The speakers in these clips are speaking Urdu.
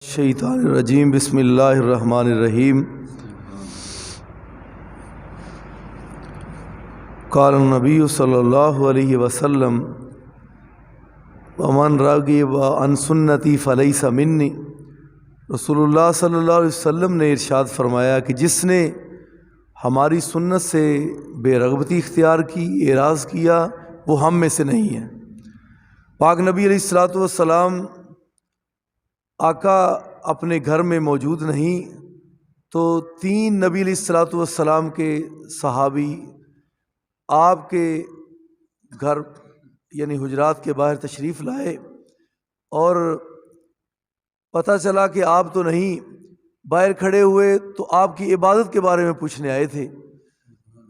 شیطان الرجیم بسم اللہ الرحمن الرحیم قال النبی صلی اللہ علیہ وسلم ومن رغب عن سنتی فلیس منی۔ رسول اللہ صلی اللہ علیہ وسلم نے ارشاد فرمایا کہ جس نے ہماری سنت سے بے رغبتی اختیار کی، اعراض کیا، وہ ہم میں سے نہیں ہے۔ پاک نبی علیہ الصلوۃ والسلام آقا اپنے گھر میں موجود نہیں تو تین نبی علیہ الصلوۃ والسلام کے صحابی آپ کے گھر یعنی حجرات کے باہر تشریف لائے اور پتہ چلا کہ آپ تو نہیں، باہر کھڑے ہوئے تو آپ کی عبادت کے بارے میں پوچھنے آئے تھے۔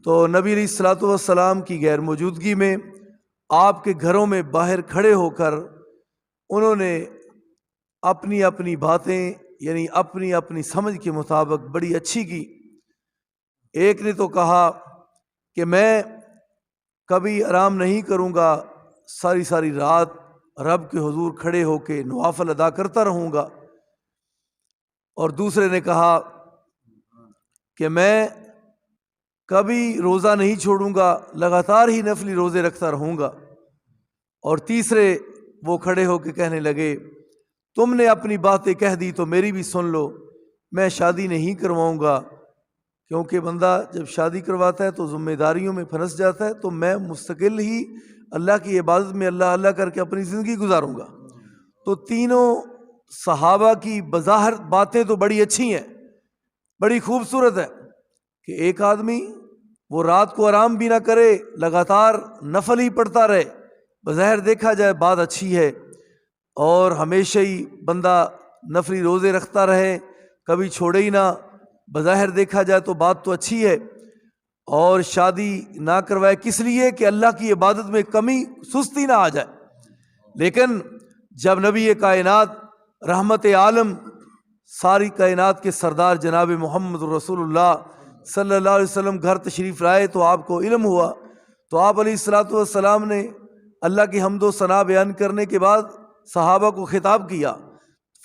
تو نبی علیہ الصلوۃ والسلام کی غیر موجودگی میں آپ کے گھروں میں باہر کھڑے ہو کر انہوں نے اپنی اپنی باتیں یعنی اپنی اپنی سمجھ کے مطابق بڑی اچھی کی۔ ایک نے تو کہا کہ میں کبھی آرام نہیں کروں گا، ساری ساری رات رب کے حضور کھڑے ہو کے نوافل ادا کرتا رہوں گا۔ اور دوسرے نے کہا کہ میں کبھی روزہ نہیں چھوڑوں گا، لگاتار ہی نفلی روزے رکھتا رہوں گا۔ اور تیسرے وہ کھڑے ہو کے کہنے لگے تم نے اپنی باتیں کہہ دی تو میری بھی سن لو، میں شادی نہیں کرواؤں گا، کیونکہ بندہ جب شادی کرواتا ہے تو ذمہ داریوں میں پھنس جاتا ہے، تو میں مستقل ہی اللہ کی عبادت میں اللہ اللہ کر کے اپنی زندگی گزاروں گا۔ تو تینوں صحابہ کی بظاہر باتیں تو بڑی اچھی ہیں، بڑی خوبصورت ہے کہ ایک آدمی وہ رات کو آرام بھی نہ کرے، لگاتار نفل ہی پڑھتا رہے، بظاہر دیکھا جائے بات اچھی ہے، اور ہمیشہ ہی بندہ نفلی روزے رکھتا رہے، کبھی چھوڑے ہی نہ، بظاہر دیکھا جائے تو بات تو اچھی ہے۔ اور شادی نہ کروائے کس لیے کہ اللہ کی عبادت میں کمی سستی نہ آ جائے۔ لیکن جب نبی کائنات رحمت عالم ساری کائنات کے سردار جناب محمد رسول اللہ صلی اللہ علیہ وسلم گھر تشریف لائے تو آپ کو علم ہوا، تو آپ علیہ الصلوۃ والسلام نے اللہ کی حمد و ثنا بیان کرنے کے بعد صحابہ کو خطاب کیا،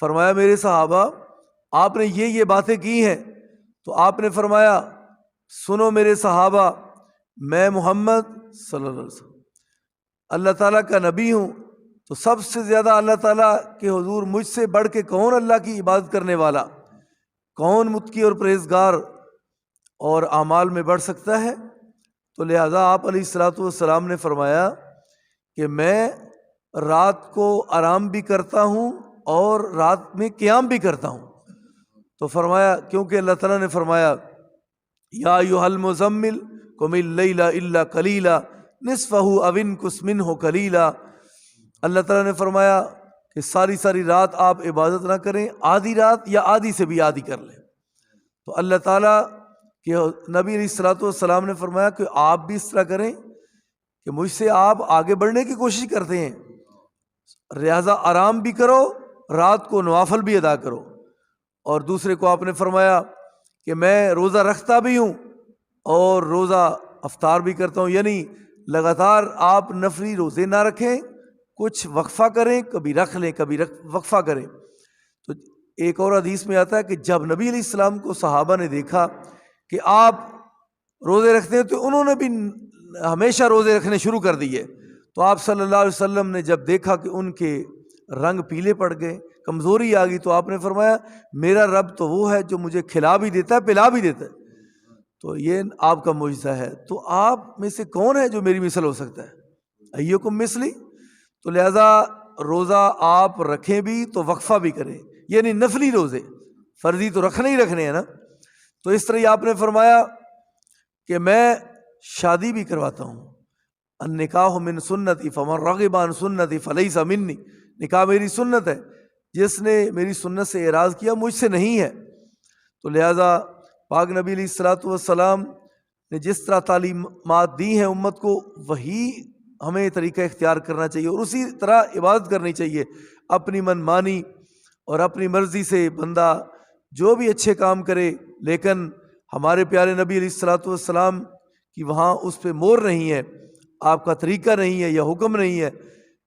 فرمایا میرے صحابہ آپ نے یہ باتیں کی ہیں۔ تو آپ نے فرمایا سنو میرے صحابہ، میں محمد صلی اللہ علیہ وسلم اللہ تعالیٰ کا نبی ہوں، تو سب سے زیادہ اللہ تعالیٰ کے حضور مجھ سے بڑھ کے کون اللہ کی عبادت کرنے والا، کون متقی اور پرہیزگار اور اعمال میں بڑھ سکتا ہے۔ تو لہٰذا آپ علیہ الصلوۃ والسلام نے فرمایا کہ میں رات کو آرام بھی کرتا ہوں اور رات میں قیام بھی کرتا ہوں۔ تو فرمایا کیونکہ اللہ تعالیٰ نے فرمایا یا ایھا المزمل قم اللیل الا قلیلا نصفہ او انقص منہ قلیلا۔ اللہ تعالیٰ نے فرمایا کہ ساری ساری رات آپ عبادت نہ کریں، آدھی رات یا آدھی سے بھی آدھی کر لیں۔ تو اللہ تعالیٰ کہ نبی علیہ الصلوۃ والسلام نے فرمایا کہ آپ بھی اس طرح کریں کہ مجھ سے آپ آگے بڑھنے کی کوشش کرتے ہیں، لہٰذا آرام بھی کرو، رات کو نوافل بھی ادا کرو۔ اور دوسرے کو آپ نے فرمایا کہ میں روزہ رکھتا بھی ہوں اور روزہ افطار بھی کرتا ہوں، یعنی لگاتار آپ نفلی روزے نہ رکھیں، کچھ وقفہ کریں، کبھی رکھ لیں کبھی وقفہ کریں۔ تو ایک اور حدیث میں آتا ہے کہ جب نبی علیہ السلام کو صحابہ نے دیکھا کہ آپ روزے رکھتے ہیں تو انہوں نے بھی ہمیشہ روزے رکھنے شروع کر دیے۔ تو آپ صلی اللہ علیہ وسلم نے جب دیکھا کہ ان کے رنگ پیلے پڑ گئے، کمزوری آ گئی، تو آپ نے فرمایا میرا رب تو وہ ہے جو مجھے کھلا بھی دیتا ہے پلا بھی دیتا ہے، تو یہ آپ کا معجزہ ہے، تو آپ میں سے کون ہے جو میری مثل ہو سکتا ہے، ایکم مثلی۔ تو لہذا روزہ آپ رکھیں بھی تو وقفہ بھی کریں، یعنی نفلی روزے، فرضی تو رکھنے ہی رکھنے ہیں نا۔ تو اس طرح آپ نے فرمایا کہ میں شادی بھی کرواتا ہوں، النکاح من سنتی فمن رغب عن سنتی فلیس منی، نکاح میری سنت ہے، جس نے میری سنت سے اعراض کیا مجھ سے نہیں ہے۔ تو لہٰذا پاک نبی علیہ الصلوۃ والسلام نے جس طرح تعلیمات دی ہیں امت کو، وہی ہمیں طریقہ اختیار کرنا چاہیے اور اسی طرح عبادت کرنی چاہیے۔ اپنی من مانی اور اپنی مرضی سے بندہ جو بھی اچھے کام کرے، لیکن ہمارے پیارے نبی علیہ الصلوۃ والسلام کی وہاں اس پہ مور نہیں ہے، آپ کا طریقہ نہیں ہے یا حکم نہیں ہے،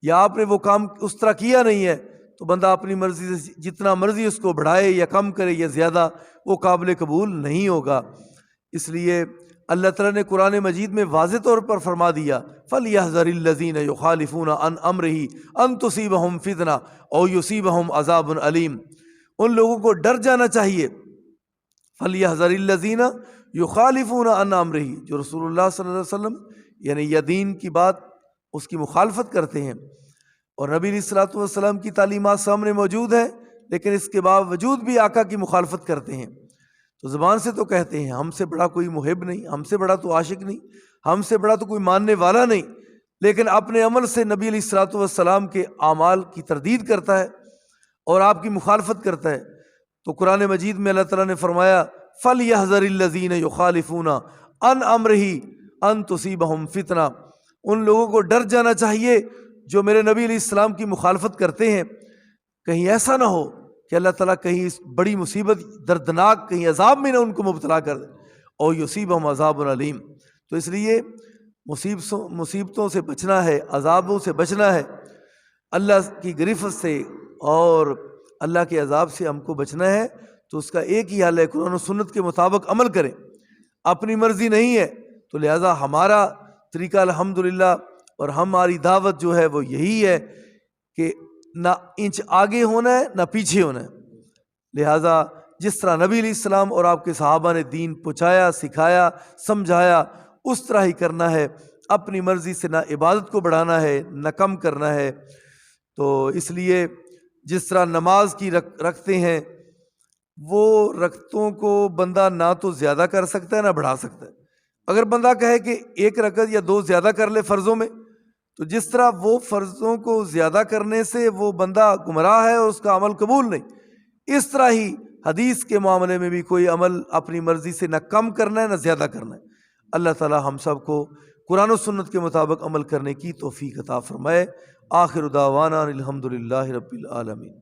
یا آپ نے وہ کام اس طرح کیا نہیں ہے تو بندہ اپنی مرضی سے جتنا مرضی اس کو بڑھائے یا کم کرے یا زیادہ، وہ قابل قبول نہیں ہوگا۔ اس لیے اللہ تعالیٰ نے قرآن مجید میں واضح طور پر فرما دیا فَلْيَحْذَرِ الَّذِينَ يُخَالِفُونَ عَنْ أَمْرِهِ أَن تُصِيبَهُمْ فِتْنَةٌ أَوْ يُصِيبَهُمْ عَذَابٌ أَلِيمٌ۔ ان لوگوں کو ڈر جانا چاہیے، فَلْيَحْذَرِ الَّذِينَ يُخَالِفُونَ عَنْ أَمْرِهِ، جو رسول اللہ صلی اللہ علیہ وسلم یعنی یہ دین کی بات اس کی مخالفت کرتے ہیں، اور نبی علیہ الصلوۃ والسلام کی تعلیمات سامنے موجود ہیں، لیکن اس کے باوجود بھی آقا کی مخالفت کرتے ہیں۔ تو زبان سے تو کہتے ہیں ہم سے بڑا کوئی محب نہیں، ہم سے بڑا تو عاشق نہیں، ہم سے بڑا تو کوئی ماننے والا نہیں، لیکن اپنے عمل سے نبی علیہ الصلوۃ والسلام کے اعمال کی تردید کرتا ہے اور آپ کی مخالفت کرتا ہے۔ تو قرآن مجید میں اللہ تعالیٰ نے فرمایا فَلْيَحْذَرِ الَّذِينَ يُخَالِفُونَ عَنْ أَمْرِهِ أَن تُصِيبَهُمْ فِتْنَةٌ، ان لوگوں کو ڈر جانا چاہیے جو میرے نبی علیہ السلام کی مخالفت کرتے ہیں، کہیں ایسا نہ ہو کہ اللہ تعالیٰ کہیں اس بڑی مصیبت دردناک کہیں عذاب میں نہ ان کو مبتلا کر دے، اور یصیبہم عذاب علیم۔ تو اس لیے مصیبتوں سے بچنا ہے، عذابوں سے بچنا ہے، اللہ کی گرفت سے اور اللہ کے عذاب سے ہم کو بچنا ہے۔ تو اس کا ایک ہی حل ہے، قرآن و سنت کے مطابق عمل کریں۔ اپنی مرضی نہیں ہے تو لہٰذا ہمارا طریقہ الحمدللہ اور ہماری دعوت جو ہے وہ یہی ہے کہ نہ انچ آگے ہونا ہے نہ پیچھے ہونا ہے۔ لہٰذا جس طرح نبی علیہ السلام اور آپ کے صحابہ نے دین پہنچایا، سکھایا، سمجھایا، اس طرح ہی کرنا ہے۔ اپنی مرضی سے نہ عبادت کو بڑھانا ہے نہ کم کرنا ہے۔ تو اس لیے جس طرح نماز کی رکھتے ہیں، وہ رکعتوں کو بندہ نہ تو زیادہ کر سکتا ہے نہ بڑھا سکتا ہے۔ اگر بندہ کہے کہ ایک رکعت یا دو زیادہ کر لے فرضوں میں، تو جس طرح وہ فرضوں کو زیادہ کرنے سے وہ بندہ گمراہ ہے اور اس کا عمل قبول نہیں، اس طرح ہی حدیث کے معاملے میں بھی کوئی عمل اپنی مرضی سے نہ کم کرنا ہے نہ زیادہ کرنا ہے۔ اللہ تعالی ہم سب کو قرآن و سنت کے مطابق عمل کرنے کی توفیق عطا فرمائے۔ آخر دعوانا الحمدللہ رب العالمین۔